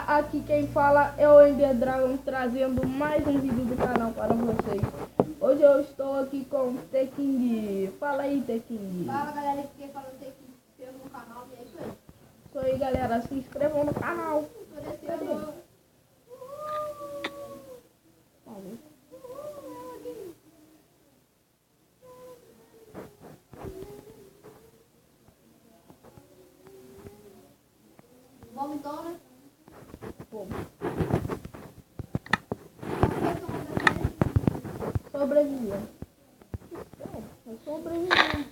aqui quem fala é o Ender Dragon, trazendo mais um vídeo do canal para vocês. Hoje eu estou aqui com o Teking. Fala aí, Teking. Fala galera, que quem fala é o Teking, se inscreva no canal e é isso aí. Isso aí, galera, se inscrevam no canal. Cadê? Vamos então, né? Vamos. Sobreviver. É sobreviver.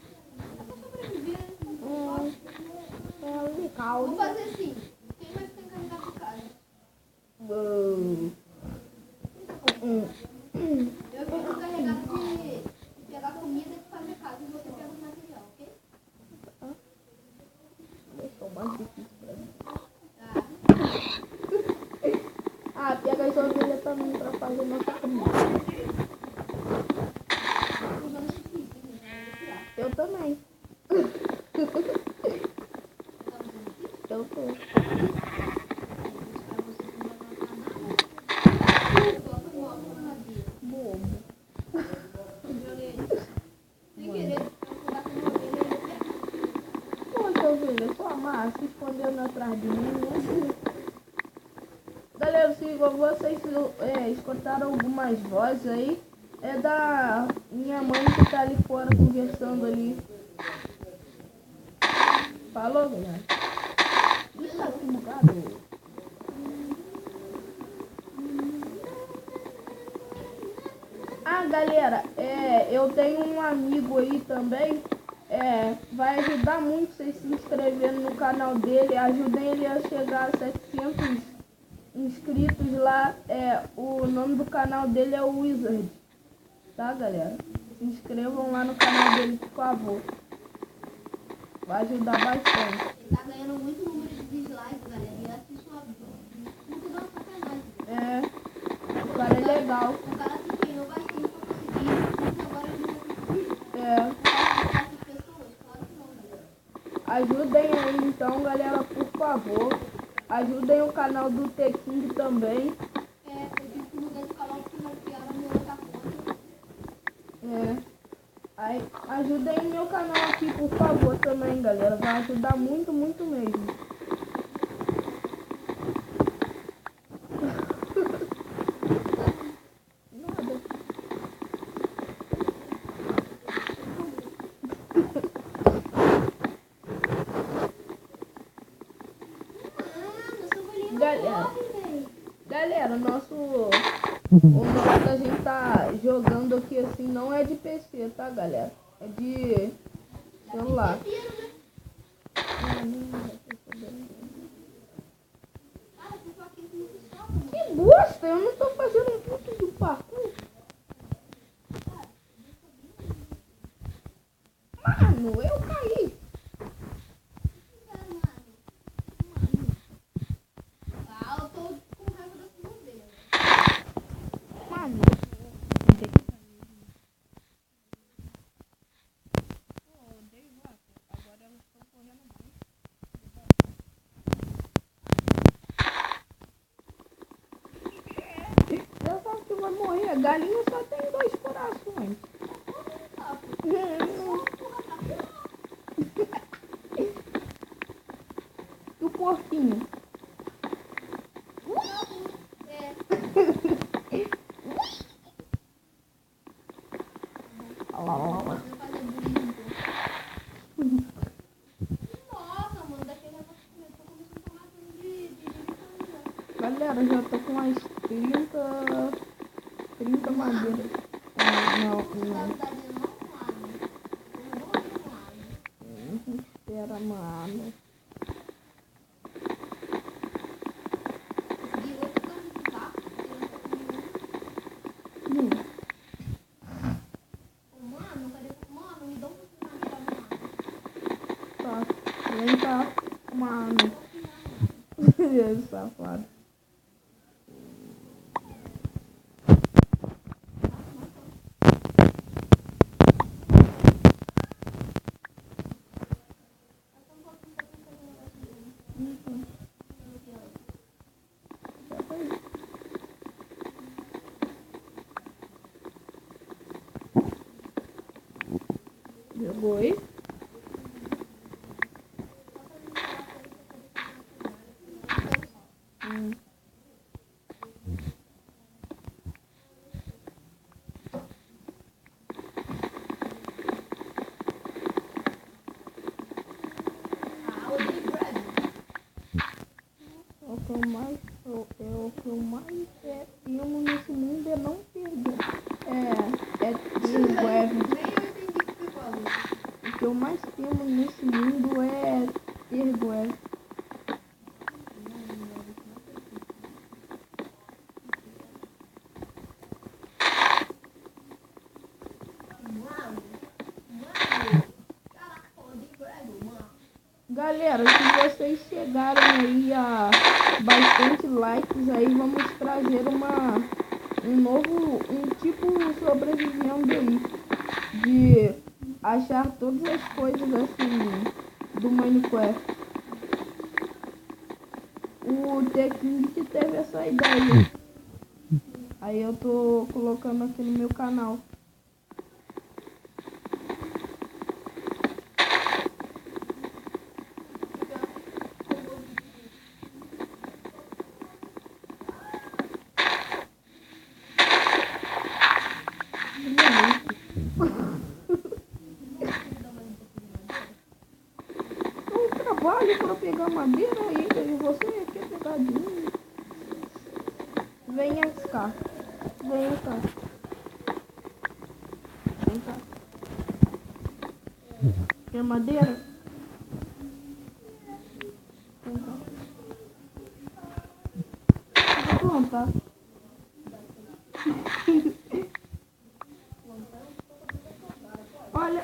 É legal. Vamos fazer assim. Quem vai ficar encarregado de casa? Eu fico encarregado de pegar comida e fazer casa. E você pega o material, ok? Deixou mais difícil pra mim. Tá. Pega as ovelhas também pra fazer nossa comida. Eu também. Eu tô. Bobo. Sem querer, Poxa, ovelha, sua mãe se escondendo atrás de mim, né? Galera, se vocês escutaram algumas vozes aí, é da minha mãe que tá ali fora conversando ali. Falou, galera? Ih, tá que bugado. Galera, eu tenho um amigo aí também, vai ajudar muito vocês se inscrevendo no canal dele, ajudem ele a chegar a 700 inscritos lá, o nome do canal dele é o Wizard, tá galera? Se inscrevam lá no canal dele, por favor, vai ajudar bastante. ele tá ganhando muito número de dislikes, galera, e assiste sua vida. Muito dando sacanagem. O cara é legal. O cara se empenhou bastante pra conseguir, agora ele Ajudem aí então, galera, por favor. Ajudem o canal do Teking também. Eu tive que mudar de canal porque não criaram meu outra conta. Ajudem meu canal aqui, por favor, também, galera. Vai ajudar muito, muito mesmo. Galera, o nosso que a gente tá jogando aqui assim não é de PC, tá galera? É de celular. Que bosta, eu não tô fazendo um ponto de parkour. Mano, eu caí. Eu tô com raiva desse modelo. Mano. Agora elas estão correndo mais. Eu sabe que vai morrer. A galinha só tem 2 corações. E o porquinho? Nossa, mano, daquele negócio que começou a tomar de vitamina. Galera, já tô com umas 30 madeiras. Espera, mano. Vem cá, mano. Esse safado. Pegou aí? O que eu mais filmo nesse mundo é não perder. O que eu mais temo nesse mundo é ter guerra. Galera, se vocês chegarem aí a bastante likes aí, vamos trazer um tipo sobrevivendo aí, de achar todas as coisas assim do Minecraft. O Teking que teve essa ideia. Aí eu tô colocando aqui no meu canal. Eu trabalho para pegar madeira ainda e você quer pegar dinheiro. Venha cá. Vem cá. Vem cá. Quer madeira? Vem cá. Vou plantar.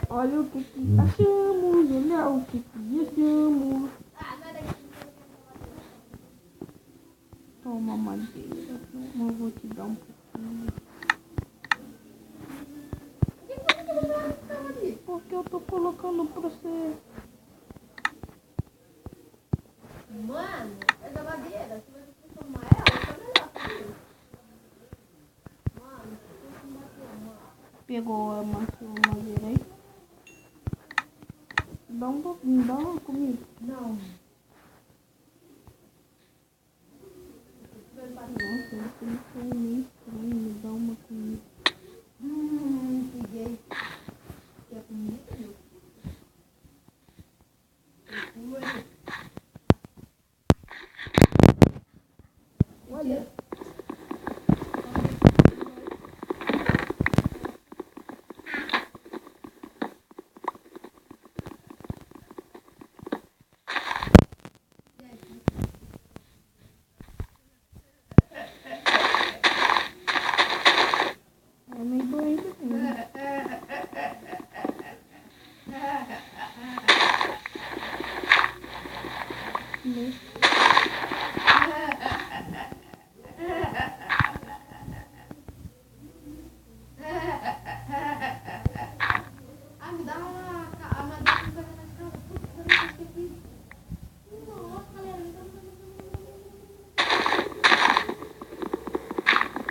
Olha o que achamos, olha o que achamos. Toma madeira, eu vou te dar um pouquinho. Porque eu tô colocando pra você. Mano, essa madeira, se você tomar ela, tá melhor pra mim. Mano, se você tomar mano. Pegou a madeira aí? Dá um pouquinho, dá uma comida. Não. Nossa, você foi meio estranho, me dá uma comida. Peguei. Quer comida? Olha. É meio doente assim, né? Ah, me dá a madeira que vai na escada. Putz, eu não esqueci. Nossa, galera, então...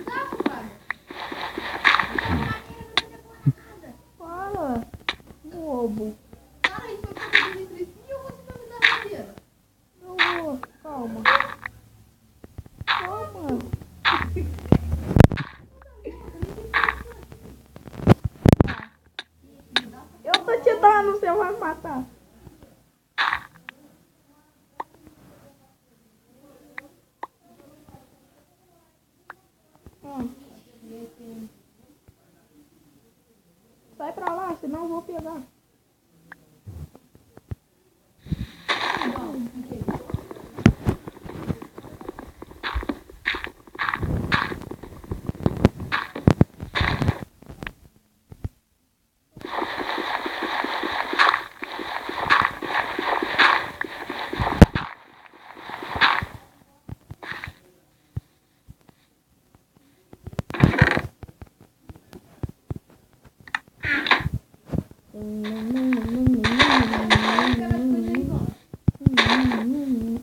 Dá, Fábio. Fala, bobo. Cara, isso foi pra fazer entre si ou você vai me dar madeira? Eu vou, calma. Calma. Eu tô te dando, você vai matar. Sai pra lá, senão eu vou pegar.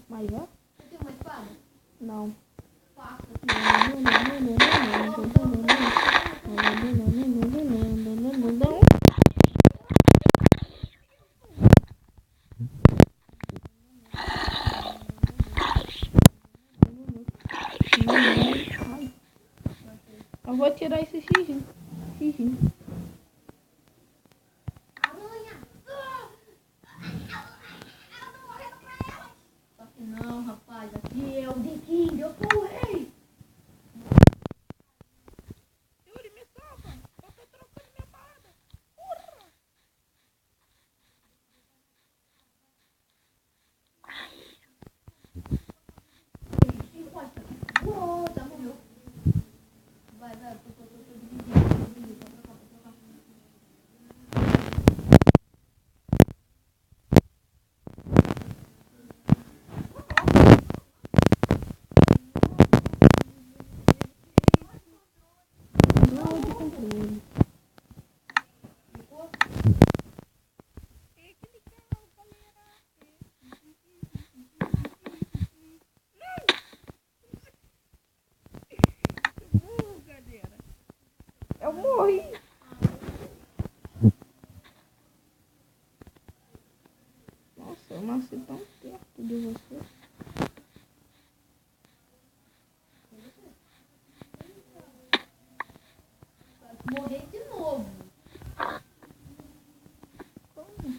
Mas é? Você tem uma espada? Não. Faça. vou tirar esse xizinho. Aranha! Ela tá morrendo pra ela! Só que não, rapaz. Aqui é o The King. Eu sou o rei. Yuri, me salva. Eu tô trocando minha parada. Porra. Encosta. Uou, já morreu. Vai, tô dividindo. Pode trocar. Não de controle. Eu morri. Nossa, eu nasci tão perto de você. Morrer de novo. Como?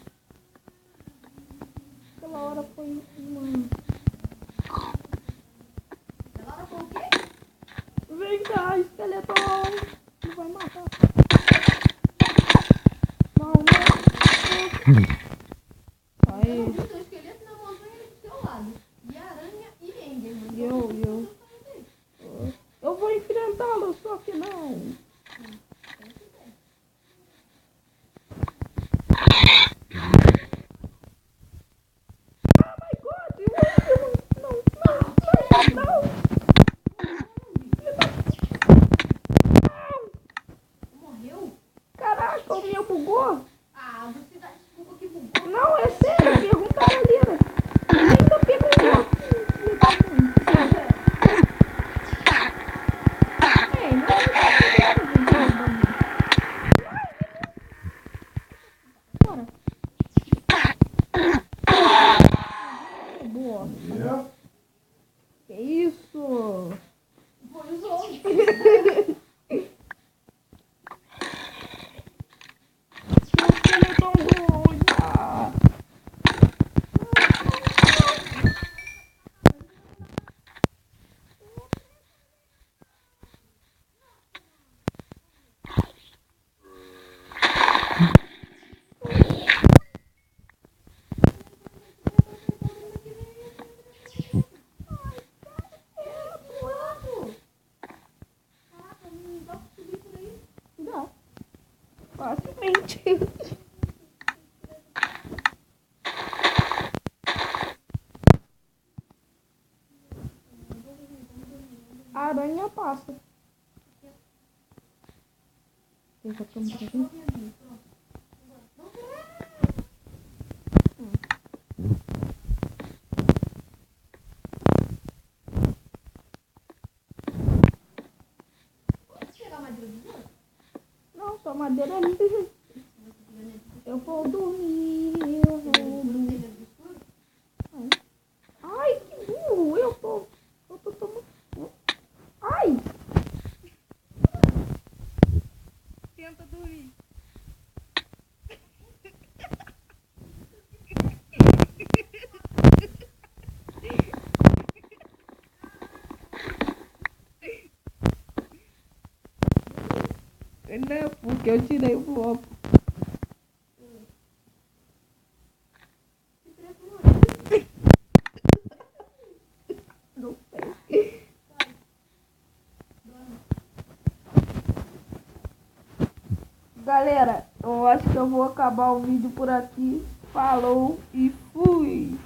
Aquela hora foi uma... Agora foi o quê? Vem cá, esqueleto. Não vai matar. Não. Eu não Aí. vi seu esqueleto na montanha do seu lado. E aranha e Enderman. Eu vou enfrentá-lo, só que não. Oh my God! Não! Morreu? Caraca, o meu bugou. Ah, você dá desculpa que bugou. Não, é sério, perguntaram ali, né? Ainda pegou. Bora. Boa. Que isso? Foi os outros. Dá. Facilmente. A aranha passa. Deixa a câmera aqui. Pode pegar madeira dos outros? Não, só madeira ali. Eu vou dormir. Eu vou dormir. Ai, que burro. Eu tô tomando. Ai! Tenta dormir. Não, porque eu tirei o foco. Não sei. Galera, eu acho que eu vou acabar o vídeo por aqui. Falou e fui!